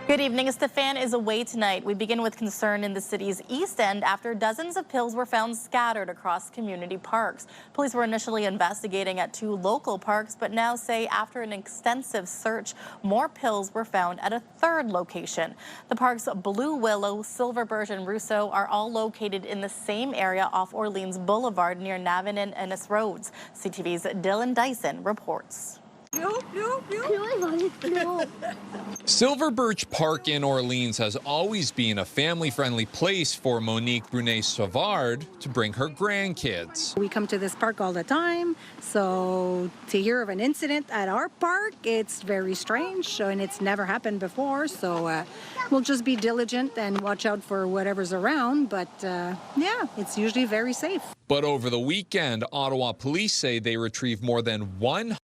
Good evening. Stefan is away tonight. We begin with concern in the city's East End after dozens of pills were found scattered across community parks. Police were initially investigating at 2 local parks, but now say after an extensive search, more pills were found at a 3rd location. The parks Blue Willow, Silver Birch, and Rousseau are all located in the same area off Orleans Boulevard near Navin and Ennis Roads. CTV's Dylan Dyson reports. Silver Birch Park in Orleans has always been a family-friendly place for Monique Brunet-Sauvard to bring her grandkids. We come to this park all the time, so to hear of an incident at our park, it's very strange, and it's never happened before, so we'll just be diligent and watch out for whatever's around, but yeah, it's usually very safe. But over the weekend, Ottawa police say they retrieved more than 100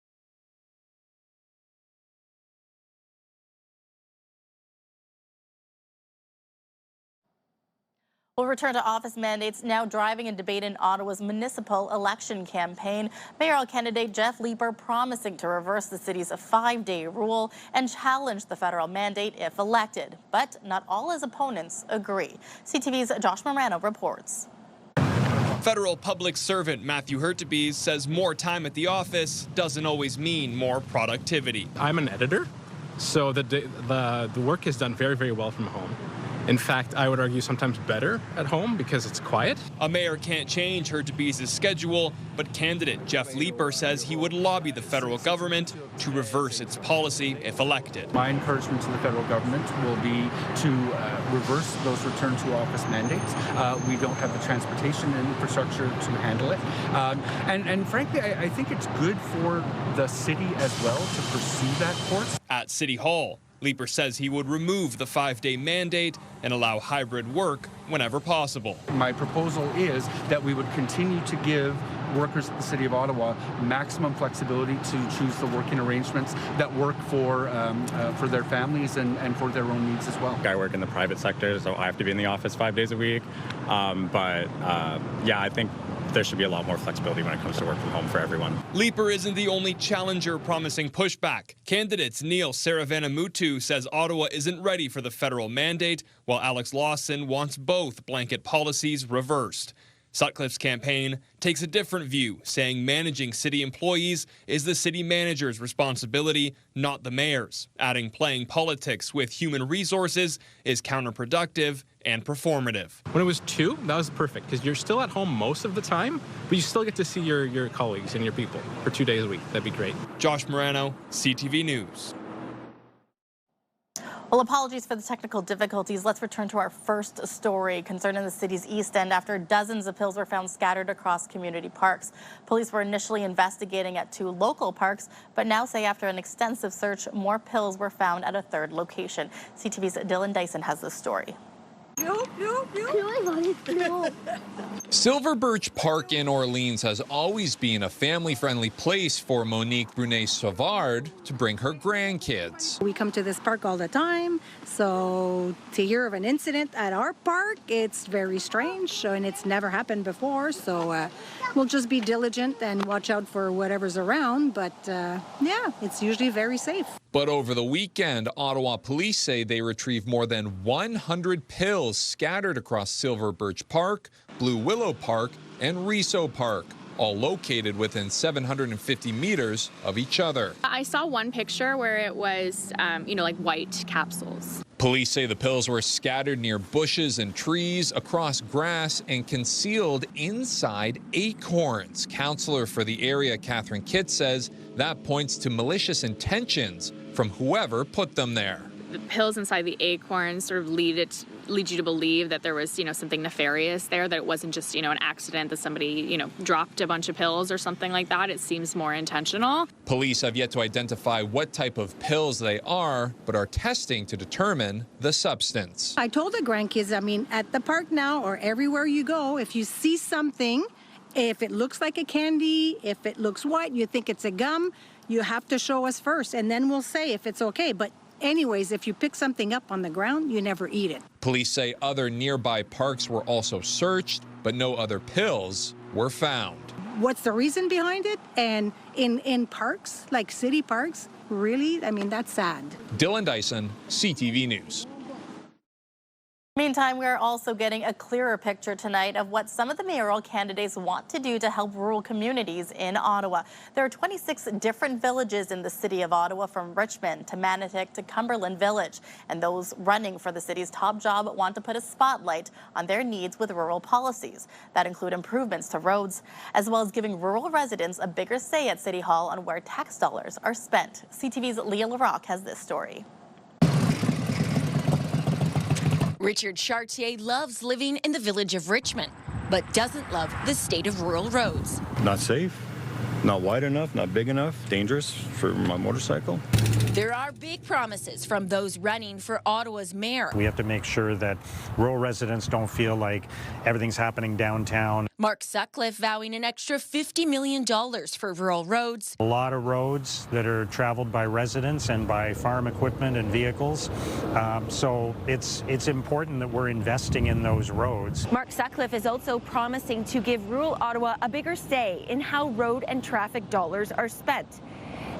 We'll return to office mandates now driving a debate in Ottawa's municipal election campaign. Mayoral candidate Jeff Leeper promising to reverse the city's 5-day rule and challenge the federal mandate if elected. But not all his opponents agree. CTV's Josh Morano reports. Federal public servant Matthew Hurtubise says more time at the office doesn't always mean more productivity. I'm an editor, so the work is done very, very well from home. In fact, I would argue sometimes better at home because it's quiet. A mayor can't change Hurtubise's schedule, but candidate Jeff Leeper says he would lobby the federal government to reverse its policy if elected. My encouragement to the federal government will be to reverse those return to office mandates. We don't have the transportation and infrastructure to handle it. And frankly, I think it's good for the city as well to pursue that course. At City Hall, Leeper says he would remove the 5-day mandate and allow hybrid work whenever possible. My proposal is that we would continue to give workers at the City of Ottawa maximum flexibility to choose the working arrangements that work for their families and for their own needs as well. I work in the private sector, so I have to be in the office 5 days a week. Yeah, I think there should be a lot more flexibility when it comes to work from home for everyone. Leeper isn't the only challenger promising pushback. Candidates Neil Saravanamutu says Ottawa isn't ready for the federal mandate, while Alex Lawson wants both blanket policies reversed. Sutcliffe's campaign takes a different view, saying managing city employees is the city manager's responsibility, not the mayor's, adding playing politics with human resources is counterproductive and performative. When it was 2, that was perfect because you're still at home most of the time, but you still get to see your colleagues and your people for 2 days a week. That'd be great. Josh Morano, CTV News. Well, apologies for the technical difficulties. Let's return to our first story concerning the city's East End after dozens of pills were found scattered across community parks. Police were initially investigating at 2 local parks, but now say after an extensive search, more pills were found at a 3rd location. CTV's Dylan Dyson has this story. Silver Birch Park in Orleans has always been a family-friendly place for Monique Brunet-Sauvard to bring her grandkids. We come to this park all the time, so to hear of an incident at our park, it's very strange, and it's never happened before, so we'll just be diligent and watch out for whatever's around, but yeah, it's usually very safe. But over the weekend, Ottawa police say they retrieved more than 100 pills scattered across Silver Birch Park, Blue Willow Park, and Rousseau Park, all located within 750 meters of each other. I saw one picture where it was, like white capsules. Police say the pills were scattered near bushes and trees, across grass, and concealed inside acorns. Councillor for the area, Catherine Kitt, says that points to malicious intentions from whoever put them there. The pills inside the acorns sort of lead you to believe that there was, something nefarious there, that it wasn't just, an accident that somebody, dropped a bunch of pills or something like that. It seems more intentional. Police have yet to identify what type of pills they are, but are testing to determine the substance. I told the grandkids, at the park now or everywhere you go, if you see something, if it looks like a candy, if it looks white, you think it's a gum, you have to show us first, and then we'll say if it's okay. But anyways, if you pick something up on the ground, you never eat it. Police say other nearby parks were also searched, but no other pills were found. What's the reason behind it? And in parks, like city parks, really? I mean, that's sad. Dylan Dyson, CTV News. Meantime, we're also getting a clearer picture tonight of what some of the mayoral candidates want to do to help rural communities in Ottawa. There are 26 different villages in the city of Ottawa, from Richmond to Manotick to Cumberland Village. And those running for the city's top job want to put a spotlight on their needs with rural policies that include improvements to roads, as well as giving rural residents a bigger say at City Hall on where tax dollars are spent. CTV's Leah LaRocque has this story. Richard Chartier loves living in the village of Richmond, but doesn't love the state of rural roads. Not safe, not wide enough, not big enough, dangerous for my motorcycle. There are big promises from those running for Ottawa's mayor. We have to make sure that rural residents don't feel like everything's happening downtown. Mark Sutcliffe vowing an extra $50 million for rural roads. A lot of roads that are traveled by residents and by farm equipment and vehicles. So it's important that we're investing in those roads. Mark Sutcliffe is also promising to give rural Ottawa a bigger say in how road and traffic dollars are spent.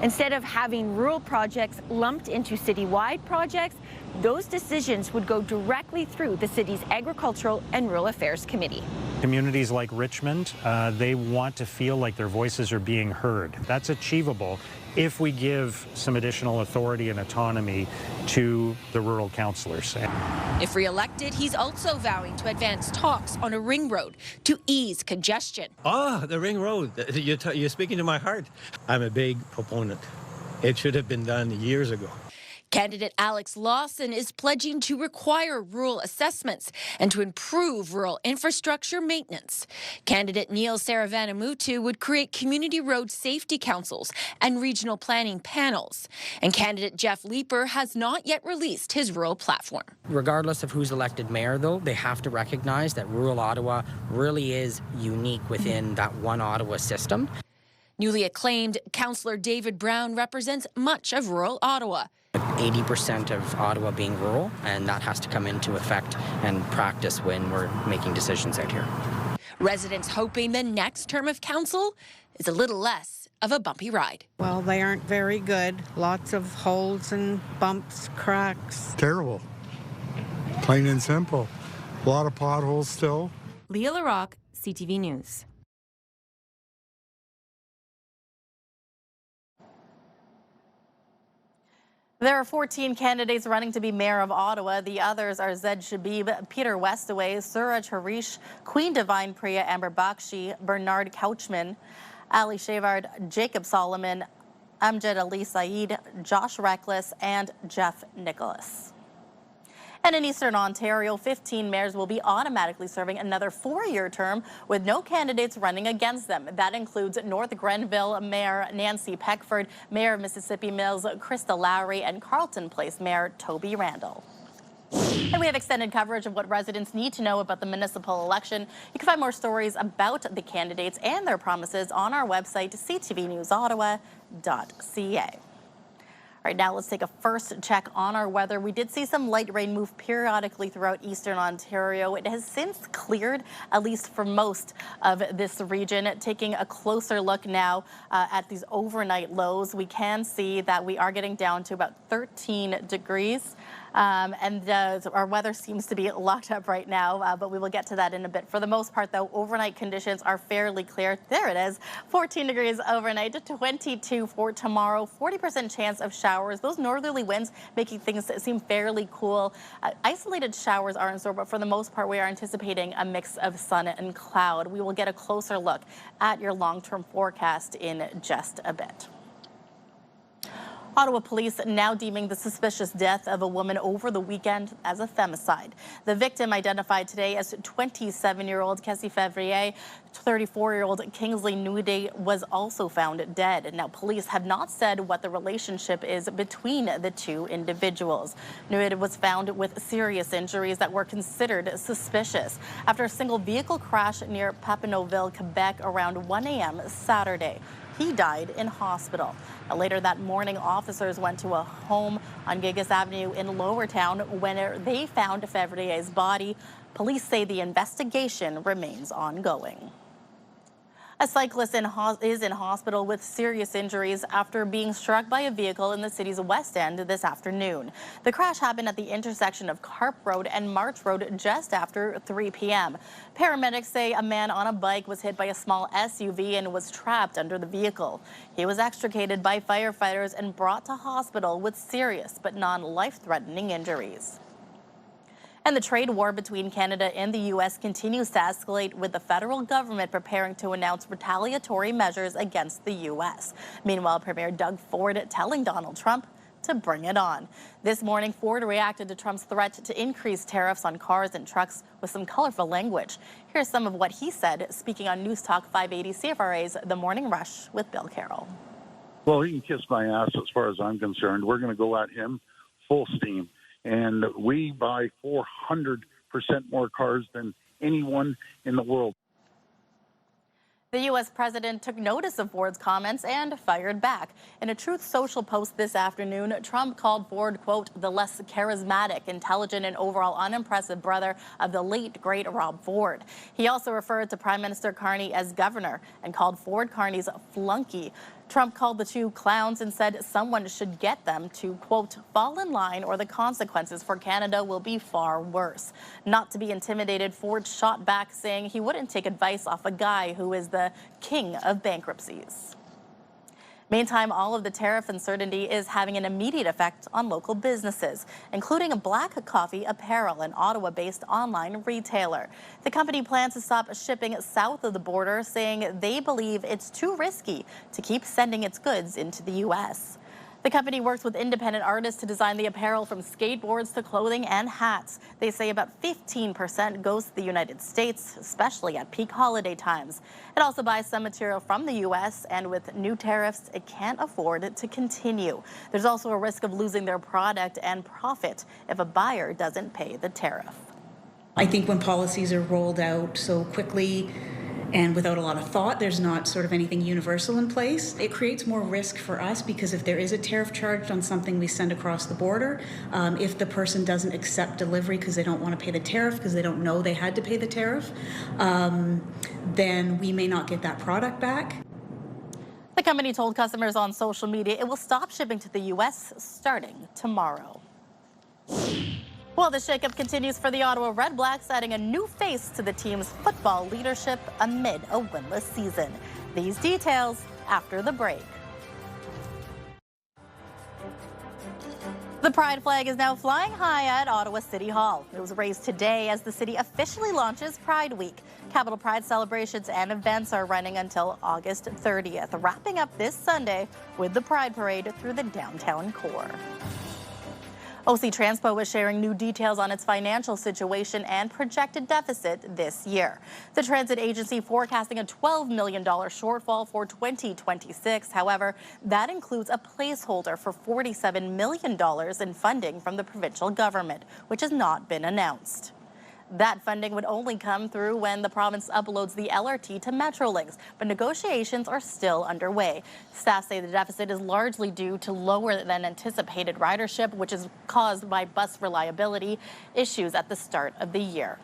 Instead of having rural projects lumped into citywide projects, those decisions would go directly through the city's Agricultural and Rural Affairs Committee. Communities like Richmond, they want to feel like their voices are being heard. That's achievable if we give some additional authority and autonomy to the rural councillors. If re-elected, he's also vowing to advance talks on a ring road to ease congestion. The ring road. You're speaking to my heart. I'm a big proponent. It should have been done years ago. Candidate Alex Lawson is pledging to require rural assessments and to improve rural infrastructure maintenance. Candidate Neil Saravanamutu would create community road safety councils and regional planning panels. And candidate Jeff Leeper has not yet released his rural platform. Regardless of who's elected mayor, though, they have to recognize that rural Ottawa really is unique within that one Ottawa system. Newly acclaimed Councillor David Brown represents much of rural Ottawa. 80% of Ottawa being rural, and that has to come into effect and practice when we're making decisions out here. Residents hoping the next term of council is a little less of a bumpy ride. Well, they aren't very good. Lots of holes and bumps, cracks. Terrible. Plain and simple. A lot of potholes still. Leah LaRocque, CTV News. There are 14 candidates running to be mayor of Ottawa. The others are Zed Shabib, Peter Westaway, Suraj Harish, Queen Divine Priya Amber Bakshi, Bernard Couchman, Ali Shavard, Jacob Solomon, Amjad Ali Saeed, Josh Reckless, and Jeff Nicholas. And in Eastern Ontario, 15 mayors will be automatically serving another 4-year term with no candidates running against them. That includes North Grenville Mayor Nancy Peckford, Mayor of Mississippi Mills Krista Lowry, and Carleton Place Mayor Toby Randall. And we have extended coverage of what residents need to know about the municipal election. You can find more stories about the candidates and their promises on our website, ctvnewsottawa.ca. All right, now let's take a first check on our weather. We did see some light rain move periodically throughout Eastern Ontario. It has since cleared, at least for most of this region. Taking a closer look now at these overnight lows, we can see that we are getting down to about 13 degrees. Our weather seems to be locked up right now, but we will get to that in a bit. For the most part, though, overnight conditions are fairly clear. There it is, 14 degrees overnight to 22 for tomorrow, 40% chance of showers. Those northerly winds making things seem fairly cool. Isolated showers are in store, but for the most part, we are anticipating a mix of sun and cloud. We will get a closer look at your long-term forecast in just a bit. Ottawa police now deeming the suspicious death of a woman over the weekend as a femicide. The victim, identified today as 27-year-old Cassie Fevrier, 34-year-old Kingsley Nuide, was also found dead. Now, police have not said what the relationship is between the two individuals. Nuide was found with serious injuries that were considered suspicious after a single vehicle crash near Papineauville, Quebec around 1 a.m. Saturday. He died in hospital. Now, later that morning, officers went to a home on Gigas Avenue in Lowertown when they found Fevrier's body. Police say the investigation remains ongoing. A cyclist is in hospital with serious injuries after being struck by a vehicle in the city's West End this afternoon. The crash happened at the intersection of Carp Road and March Road just after 3 p.m. Paramedics say a man on a bike was hit by a small SUV and was trapped under the vehicle. He was extricated by firefighters and brought to hospital with serious but non-life-threatening injuries. And the trade war between Canada and the U.S. continues to escalate, with the federal government preparing to announce retaliatory measures against the U.S. Meanwhile, Premier Doug Ford telling Donald Trump to bring it on. This morning, Ford reacted to Trump's threat to increase tariffs on cars and trucks with some colorful language. Here's some of what he said, speaking on News Talk 580 CFRA's The Morning Rush with Bill Carroll. Well, he can kiss my ass as far as I'm concerned. We're going to go at him full steam. And we buy 400% more cars than anyone in the world. The U.S. president took notice of Ford's comments and fired back. In a Truth Social post this afternoon, Trump called Ford, quote, the less charismatic, intelligent, and overall unimpressive brother of the late, great Rob Ford. He also referred to Prime Minister Carney as governor and called Ford Carney's flunky. Trump called the two clowns and said someone should get them to, quote, fall in line or the consequences for Canada will be far worse. Not to be intimidated, Ford shot back, saying he wouldn't take advice off a guy who is the king of bankruptcies. Meantime, all of the tariff uncertainty is having an immediate effect on local businesses, including a Black Coffee Apparel, an Ottawa-based online retailer. The company plans to stop shipping south of the border, saying they believe it's too risky to keep sending its goods into the U.S. The company works with independent artists to design the apparel, from skateboards to clothing and hats. They say about 15% goes to the United States, especially at peak holiday times. It also buys some material from the U.S., and with new tariffs, it can't afford to continue. There's also a risk of losing their product and profit if a buyer doesn't pay the tariff. I think when policies are rolled out so quickly and without a lot of thought, there's not sort of anything universal in place. It creates more risk for us, because if there is a tariff charged on something we send across the border, if the person doesn't accept delivery because they don't want to pay the tariff, because they don't know they had to pay the tariff, then we may not get that product back. The company told customers on social media it will stop shipping to the U.S. starting tomorrow. Well, the shakeup continues for the Ottawa Redblacks, adding a new face to the team's football leadership amid a winless season. These details after the break. The Pride flag is now flying high at Ottawa City Hall. It was raised today as the city officially launches Pride Week. Capital Pride celebrations and events are running until August 30th, wrapping up this Sunday with the Pride Parade through the downtown core. OC Transpo is sharing new details on its financial situation and projected deficit this year. The transit agency forecasting a $12 million shortfall for 2026. However, that includes a placeholder for $47 million in funding from the provincial government, which has not been announced. That funding would only come through when the province uploads the LRT to Metrolinx, but negotiations are still underway. Staff say the deficit is largely due to lower than anticipated ridership, which is caused by bus reliability issues at the start of the year.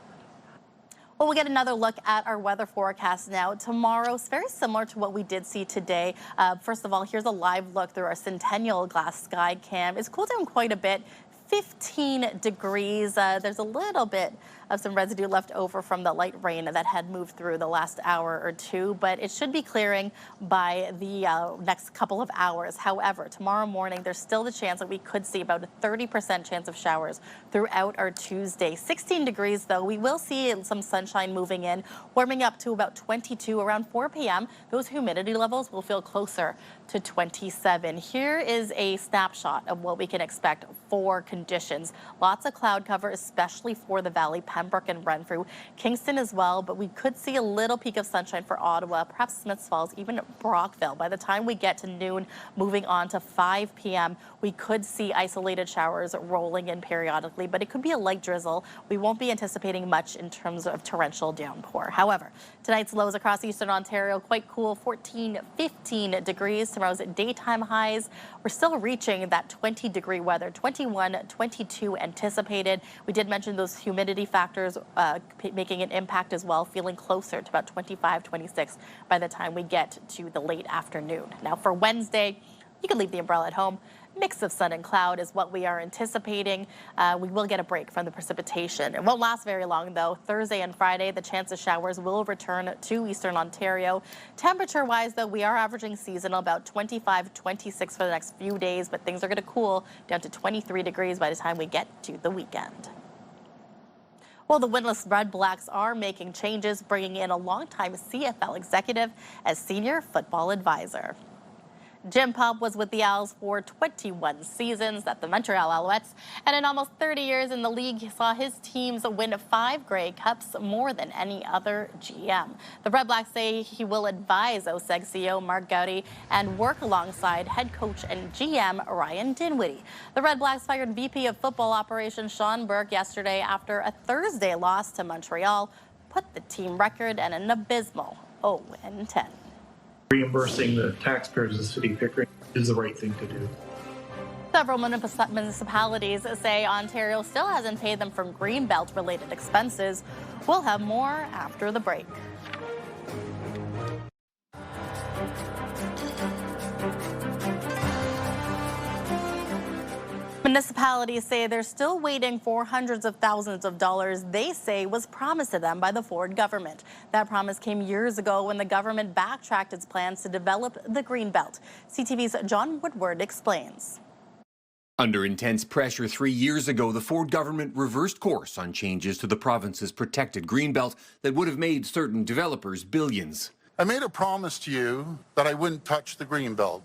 Well, we'll get another look at our weather forecast now. Tomorrow is very similar to what we did see today. First of all, here's a live look through our Centennial Glass Sky Cam. It's cooled down quite a bit. 15 degrees. There's a little bit of some residue left over from the light rain that had moved through the last hour or two, but it should be clearing by the next couple of hours. However, tomorrow morning, there's still the chance that we could see about a 30% chance of showers throughout our Tuesday. 16 degrees, though. We will see some sunshine moving in, warming up to about 22 around 4 p.m. Those humidity levels will feel closer to 27. Here is a snapshot of what we can expect for conditions. Lots of cloud cover, especially for the Valley, Pembroke and Renfrew, Kingston as well, but we could see a little peak of sunshine for Ottawa, perhaps Smiths Falls, even Brockville. By the time we get to noon, moving on to 5 p.m., we could see isolated showers rolling in periodically, but it could be a light drizzle. We won't be anticipating much in terms of torrential downpour. However, tonight's lows across eastern Ontario quite cool, 14, 15 degrees. Tomorrow's daytime highs, we're still reaching that 20-degree weather, 21, 22 anticipated. We did mention those humidity factors factors making an impact as well, feeling closer to about 25, 26 by the time we get to the late afternoon. Now for Wednesday, you can leave the umbrella at home. Mix of sun and cloud is what we are anticipating. We will get a break from the precipitation. It won't last very long, though. Thursday and Friday, the chance of showers will return to eastern Ontario. Temperature-wise, though, we are averaging seasonal about 25, 26 for the next few days, but things are going to cool down to 23 degrees by the time we get to the weekend. Well, the winless Redblacks are making changes, bringing in a longtime CFL executive as senior football advisor. Jim Popp was with the Owls for 21 seasons at the Montreal Alouettes, and in almost 30 years in the league, he saw his teams win 5 Grey Cups, more than any other GM. The Redblacks say he will advise OSEG CEO Mark Gowdy and work alongside head coach and GM Ryan Dinwiddie. The Redblacks fired VP of Football Operations Sean Burke yesterday after a Thursday loss to Montreal put the team record at an abysmal 0-10. Reimbursing the taxpayers of the city of Pickering is the right thing to do. Several municipalities say Ontario still hasn't paid them for Greenbelt related expenses. We'll have more after the break. Municipalities say they're still waiting for hundreds of thousands of dollars they say was promised to them by the Ford government. That promise came years ago when the government backtracked its plans to develop the Greenbelt. CTV's John Woodward explains. Under intense pressure 3 years ago, the Ford government reversed course on changes to the province's protected Greenbelt that would have made certain developers billions. I made a promise to you that I wouldn't touch the Greenbelt.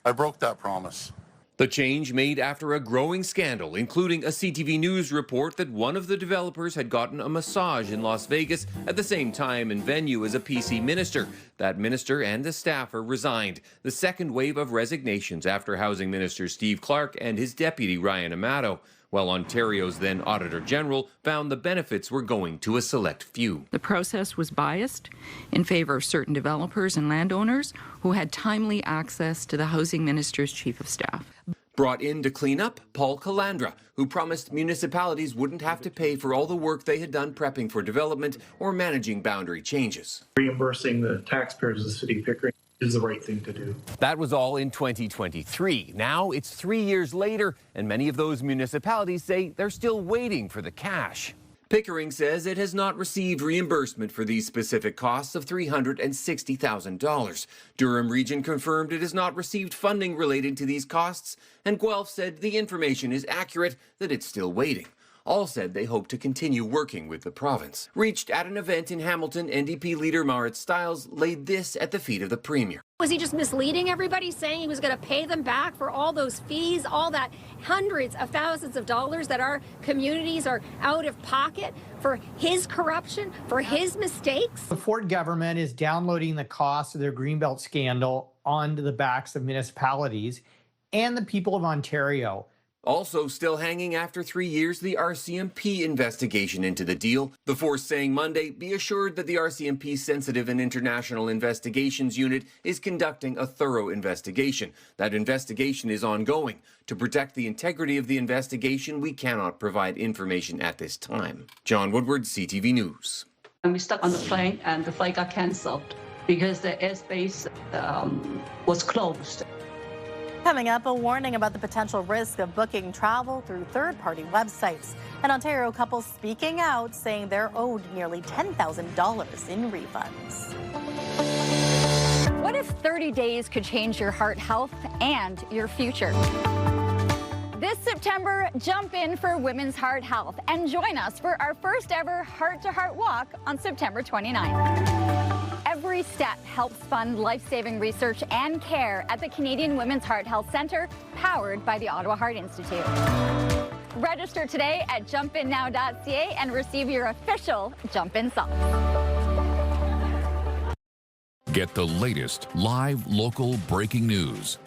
I broke that promise. The change made after a growing scandal, including a CTV News report that one of the developers had gotten a massage in Las Vegas at the same time and venue as a PC minister. That minister and the staffer resigned. The second wave of resignations after Housing Minister Steve Clark and his deputy Ryan Amato, while Ontario's then Auditor General found the benefits were going to a select few. The process was biased in favor of certain developers and landowners who had timely access to the Housing Minister's Chief of Staff. Brought in to clean up, Paul Calandra, who promised municipalities wouldn't have to pay for all the work they had done prepping for development or managing boundary changes. Reimbursing the taxpayers of the city of Pickering is the right thing to do. That was all in 2023. Now it's 3 years later, and many of those municipalities say they're still waiting for the cash. Pickering says it has not received reimbursement for these specific costs of $360,000. Durham Region confirmed it has not received funding related to these costs, and Guelph said the information is accurate, that it's still waiting. All said they hope to continue working with the province. Reached at an event in Hamilton, NDP leader Marit Stiles laid this at the feet of the Premier. Was he just misleading everybody, saying he was going to pay them back for all those fees, all that hundreds of thousands of dollars that our communities are out of pocket for his corruption, for his mistakes? The Ford government is downloading the cost of their Greenbelt scandal onto the backs of municipalities and the people of Ontario. Also still hanging after 3 years, the RCMP investigation into the deal. The Force saying Monday, be assured that the RCMP's Sensitive and International Investigations Unit is conducting a thorough investigation. That investigation is ongoing. To protect the integrity of the investigation, we cannot provide information at this time. John Woodward, CTV News. And we stuck on the plane and the flight got cancelled because the airspace was closed. Coming up, a warning about the potential risk of booking travel through third-party websites. An Ontario couple speaking out, saying they're owed nearly $10,000 in refunds. What if 30 days could change your heart health and your future? This September, jump in for Women's Heart Health and join us for our first ever heart-to-heart walk on September 29th. Every step helps fund life-saving research and care at the Canadian Women's Heart Health Centre, powered by the Ottawa Heart Institute. Register today at jumpinnow.ca and receive your official Jump In socks. Get the latest live local breaking news.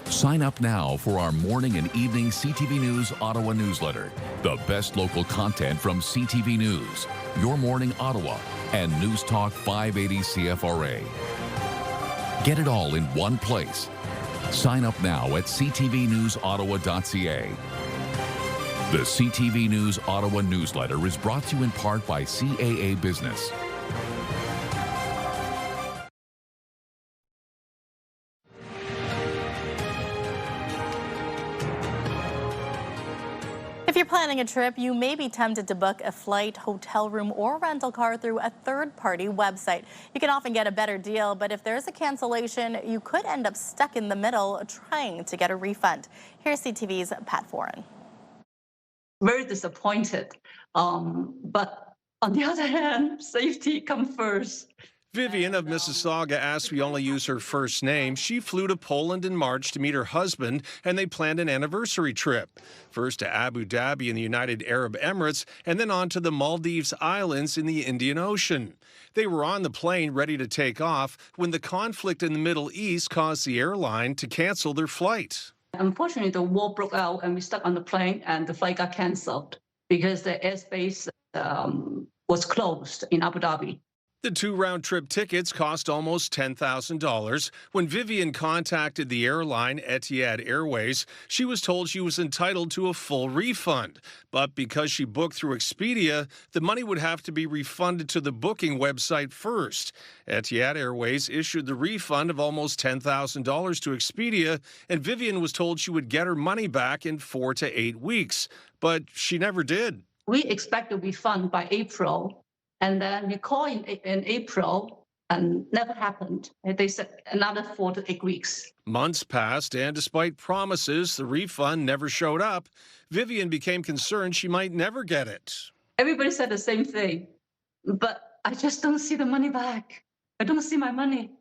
Sign up now for our morning and evening CTV News Ottawa newsletter. The best local content from CTV News, Your Morning Ottawa, and News Talk 580 CFRA. Get it all in one place. Sign up now at ctvnewsottawa.ca. The CTV News Ottawa newsletter is brought to you in part by CAA Business. If you're planning a trip, you may be tempted to book a flight, hotel room, or rental car through a third-party website. You can often get a better deal, but if there's a cancellation, you could end up stuck in the middle trying to get a refund. Here's CTV's Pat Foran. Very disappointed, but on the other hand, safety comes first. Vivian of Mississauga asked we only use her first name. She flew to Poland in March to meet her husband, and they planned an anniversary trip. First to Abu Dhabi in the United Arab Emirates, and then on to the Maldives Islands in the Indian Ocean. They were on the plane ready to take off when the conflict in the Middle East caused the airline to cancel their flight. Unfortunately, the war broke out and we stuck on the plane and the flight got canceled because the airspace was closed in Abu Dhabi. The two round-trip tickets cost almost $10,000. When Vivian contacted the airline, Etihad Airways, she was told she was entitled to a full refund. But because she booked through Expedia, the money would have to be refunded to the booking website first. Etihad Airways issued the refund of almost $10,000 to Expedia, and Vivian was told she would get her money back in 4 to 8 weeks. But she never did. We expect a refund by April. And then we call in April and never happened. They said another 4 to 8 weeks. Months passed, and despite promises, the refund never showed up. Vivian became concerned she might never get it. Everybody said the same thing, but I just don't see the money back. I don't see my money.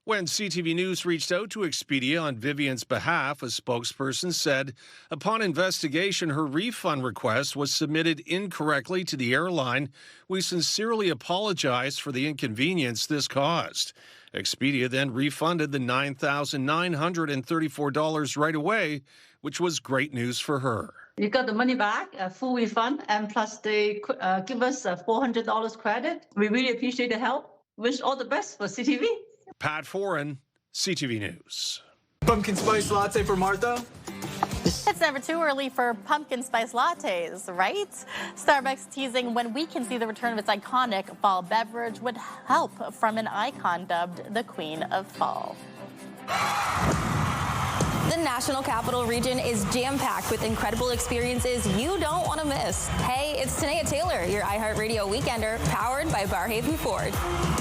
When CTV News reached out to Expedia on Vivian's behalf, a spokesperson said, upon investigation, her refund request was submitted incorrectly to the airline. We sincerely apologize for the inconvenience this caused. Expedia then refunded the $9,934 right away, which was great news for her. You got the money back, a full refund, and plus they give us a $400 credit. We really appreciate the help. Wish all the best for CTV. Pat Foran, CTV News. Pumpkin spice latte for Martha? It's never too early for pumpkin spice lattes, right? Starbucks teasing when we can see the return of its iconic fall beverage with help from an icon dubbed the Queen of Fall. The National Capital Region is jam-packed with incredible experiences you don't want to miss. Hey, it's Tanea Taylor, your iHeartRadio Weekender, powered by Barhaven Ford.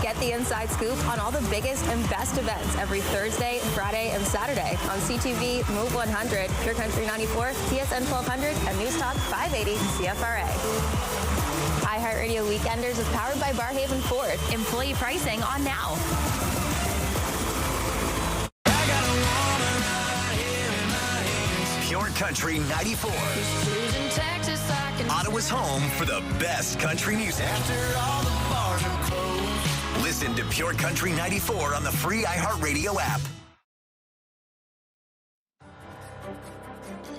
Get the inside scoop on all the biggest and best events every Thursday, Friday, and Saturday on CTV, Move 100, Pure Country 94, TSN 1200, and News Talk 580 CFRA. iHeartRadio Weekenders is powered by Barhaven Ford. Employee pricing on now. Pure Country 94. Ottawa's home for the best country music. After all the bars are closed. Listen to Pure Country 94 on the free iHeartRadio app.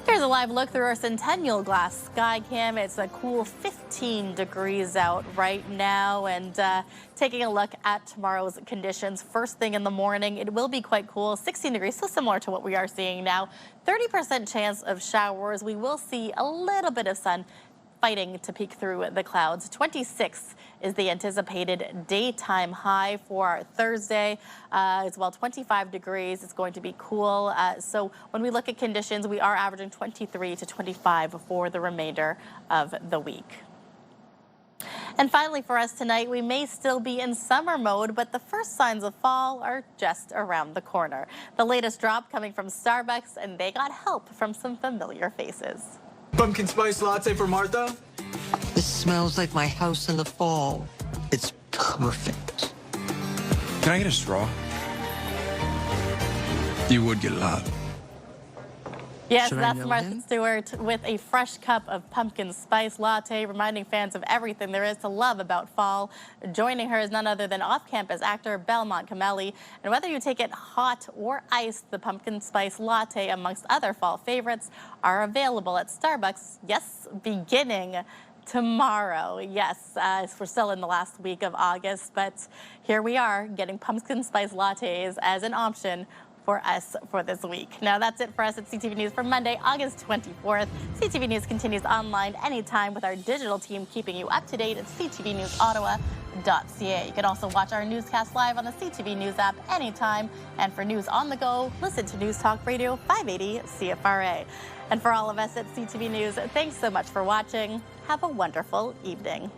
Here's a live look through our Centennial Glass sky cam. It's a cool 15 degrees out right now, and taking a look at tomorrow's conditions. First thing in the morning, it will be quite cool, 16 degrees, so similar to what we are seeing now. 30% chance of showers. We will see a little bit of sun fighting to peek through the clouds. 26 is the anticipated daytime high for our Thursday. As well, 25 degrees. It's going to be cool. So when we look at conditions, we are averaging 23 to 25 for the remainder of the week. And finally for us tonight, we may still be in summer mode, but the first signs of fall are just around the corner. The latest drop coming from Starbucks, and they got help from some familiar faces. Pumpkin spice latte for Martha? This smells like my house in the fall. It's perfect. Can I get a straw? You would get a lot. Yes, that's Martha Stewart with a fresh cup of pumpkin spice latte, reminding fans of everything there is to love about fall. Joining her is none other tont off-campus actor Belmont Camelli. And whether you take it hot or iced, the pumpkin spice latte, amongst other fall favorites, are available at Starbucks, yes, beginning tomorrow. Yes, we're still in the last week of August, but here we are getting pumpkin spice lattes as an option for us for this week. Now that's it for us at CTV News for Monday, August 24th. CTV News continues online anytime with our digital team keeping you up to date at ctvnewsottawa.ca. You can also watch our newscast live on the CTV News app anytime. And for news on the go, listen to News Talk Radio 580 CFRA. And for all of us at CTV News, thanks so much for watching. Have a wonderful evening.